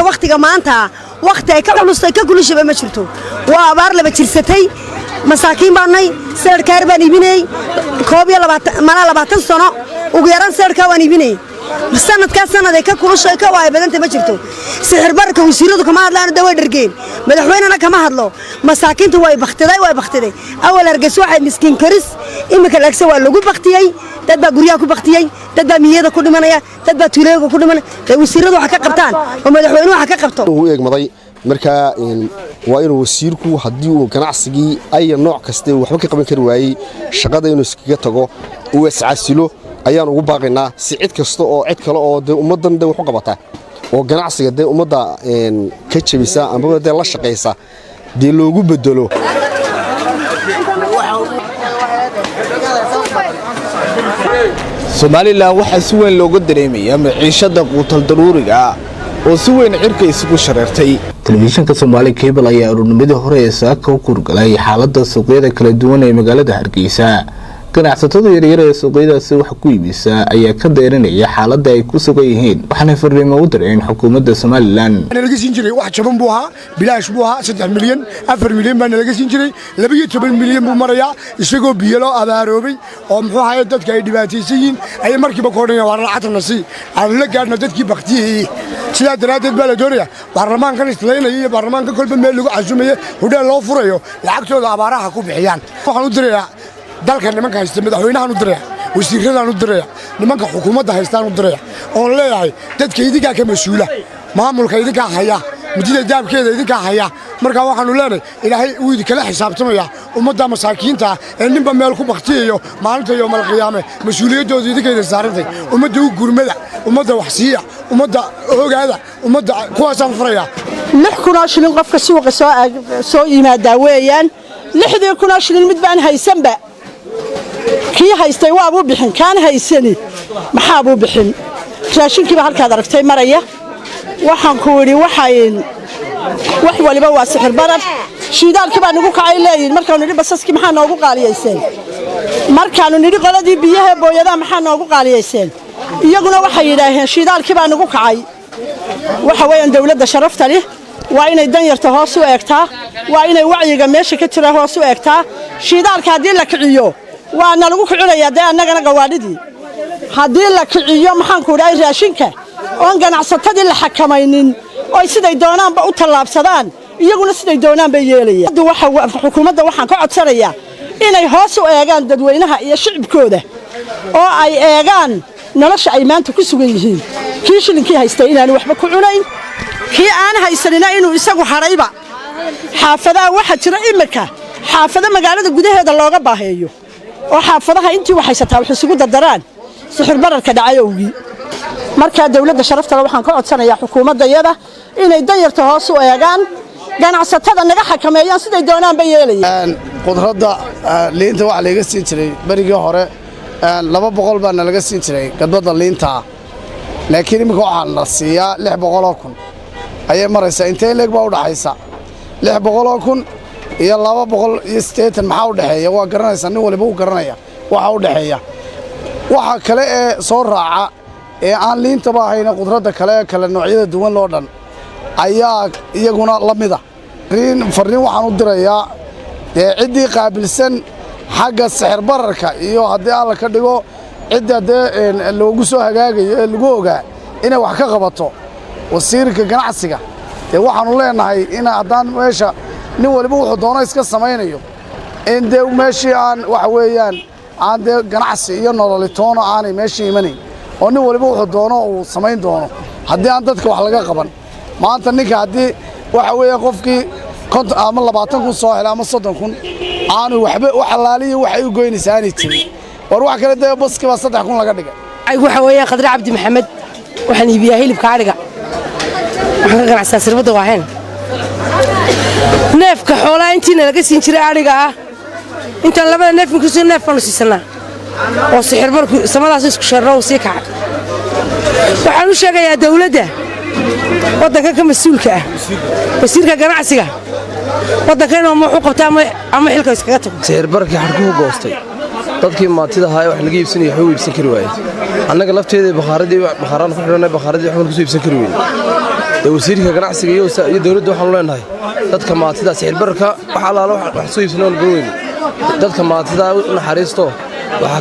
waqtiga maanta waqti ay ka culustay ka kulishay ma jirto waa abaar laba jirsatay masaakiin baanay seerkaar baan ibinay koob iyo 20 sano ugu yaraan seerka waan ibinay sanadka sanad ay ka kulushay ka waay badanta ma jirto sixir barka wasiiradu kama hadlaan daway dhargeen madaxweynena kama hadlo masaakiintu way baqtiday awal argays waxay miskiin karis imika laagsa waa lagu baqtiyay dad baa guriyaha ku baqtiyay dad baa miyada ku dhimanaya dad baa tuuleega ku dhimanaya wasiiradu waxa ka qabtaan oo madaxweynuhu waxa ka qabto uu eegmaday marka waa inuu wasiirku hadii uu ganacsigii ay nooc kasta waxba ka qaban kari waayay shaqada inuu iskaga tago uu iscaasilo ayaan ugu baaqaynaa si cid kasta oo cid kale oo ummadan wax u qabata oo ganacsiga ummadda ka jabisa ama la shaqeysa loogu bedelo Somaliland waxa si weyn looga dareemayaa maciishada quutal daruuriga oo si weyn cirka isugu shareertay telefishinka Somali Cable ayaa ururnimada hore ee saaka u kurgalay xaaladda suuqyada kala duwan ee magaalada Hargeysa ganacsatada yaryar ee suuqyadaasi wax ku iibisa ayaa ka dheerinaya xaaladda ay ku sugan yihiin waxaana fariimo u direen xukuumadda Somaliland laga siin jiray wax jaban buu ahaa bilaash buu ahaa 3 milyan 4 milyan baan laga siin jiray 12 milyan buu maraya isagoo biyo loo abaaroobay oo muxuu ahaa dadka ay dhibaataysan yihiin ay markiiba koodhanayaan waa lacagna si aan la gaarno dadkii baqtiyay sida daraadeed baa la doonaya baarlamaankan islaynaya iyo baarlamaanka kolba meel lagu casuumayo hudheel loo furayo lacagtooda abaaraha ku bixiyaan waxaan u dirayaa dalka nimanka haysta madaxweynahan u diray wasiiradan u diray nimanka xukuumadda haystaan u diray oo leeyahay dadka idinka ka masuula maamulka idinka haya midida daabkeeda idinka haya marka waxaanu leenahay ilaahay uu idinka la xisaabtamaya ummadda masaakiinta ee ninba meel ku baqtiyo maalinta yoomal qiyaame masuuliyadooda idinka saarantay ummadda u gurmada ummadda waxsiya ummadda ogaada ummadda kuwaasaan furaya 6,000 shilin qofka suuqa soo yimaada weeyaan 6,000 shilin mid baan haysanba kii haystay waa buu bixin kaan haysani maxaa buu bixin raashinkiiba halkaad aragtay maraya waxaan ku wiri wax waliba waa sixir barar shiidaalkii baa nagu kacay leeyihiin markaanu nidhi basaskii maxaa noogu qaaliyayseen markaanu nidhi qoladii biyaha booyadaha maxaa noogu qaaliyayseen iyaguna waxay yidhaaheen shiidaalkii baa nagu kacay waxa weeyaan dawladda sharafta leh waa inay danyarta hoos u eegtaa waa inay wacyiga meesha ka jira hoos u eegtaa shiidaalka haddii la kiciyo waana lagu kicinayaa dee annagana gawaadhidii haddii la kiciyo maxaan ku dhahay raashinka oon ganacsatadii la xakamaynin oo siday doonaanba u tallaabsadaan iyaguna siday doonaanba yeelayaan xukuumadda waxaan ka codsanayaa inay hoos u eegaan dadweynaha iyo shicibkooda oo ay eegaan nolosha ay maanta ku sugan yihiin kii shilinkii haystay inaanu waxba ku cunayn kii aan haysanina inuu isagu harayba xaafadaha waxa jira imika xaafada magaalada gudaheeda looga baaheeyo oo xaafadaha intii wax haysataa wax isugu dardaraan sixir bararka dhacayowgii marka dawladda sharafta waxaan ka codsanayaa xukuumadayada inay danyarta hoos u eegaan ganacsatada naga xakameeyaan siday doonaanba yeelayaan qudradda liinta wax laga siin jiray barigii hore 200 baa laga siin jiray gadbada liinta laakiin imika waxaan la siiyaa 600,000 ayay maraysaa intee leeg baa u dhaxaysa 600,000 iyo 280 maxaa u dhaxeeya waa garanaysaa nin waliba uu garanaya waxa u dhaxeeya waxa kale ee soo raaca ee aan liintaba ahayn qudradda kale noocyada duwan loo dhan ayaa iyaguna la mid ah fariin waxaan u dirayaa ciddii qaabilsan xagga sixir bararka iyo haddii alla ka dhigo cidda loogu soo hagaagayo ee lagu ogaa inay wax ka qabato wasiirka ganacsiga waxaanu leenahay in haddaan meesha nin waliba wuxuu doono iska samaynayo in meeshii aan waxa weeyaan aan ganacsi iyo nololitoono aanay meeshii imanayn oo nin waliba wuxuu doono uu samayn doono haddii aan dadka wax laga qaban maanta ninka haddii waxa weeye qofkii ama 20,000 soo hela ama 30,000 aanu waxba u xalaaliyo waxay u goynaysaa aanay jirin war wax kale baski baa 3,000 laga dhigay waxa weeye Qadri Cabdi Maxamed waxaan iibiyaa hilibka ariga waxaan ka ganacsadaa sirbada waaxeen neefka xoolaha intii laga siin jiray ariga ah intaan labada neef ku soo neef baan siisanaa oo sixir barku samadaas isku sharro si kacay waxaan u sheegayaa dawladda wadanka ka mas'uulka ah wasiirka ganacsiga wadankan oo wuxuu qabtaa ama xilka iskaga tago sixir barkii xarkuhu goostay dadkii maatida ahaa wax laga iibsanay waxa uu iibsan kari waayay annaga lafteeda bakhaarada ku xidhanay bakhaarada wax ku iibsan kari waayay wasiirka ganacsiga iyo dawladda waxaan leenahay dadka maatida sicir bararka waxa la wax soo iibsanoo gaweyn dadka maatida naxariisto waxa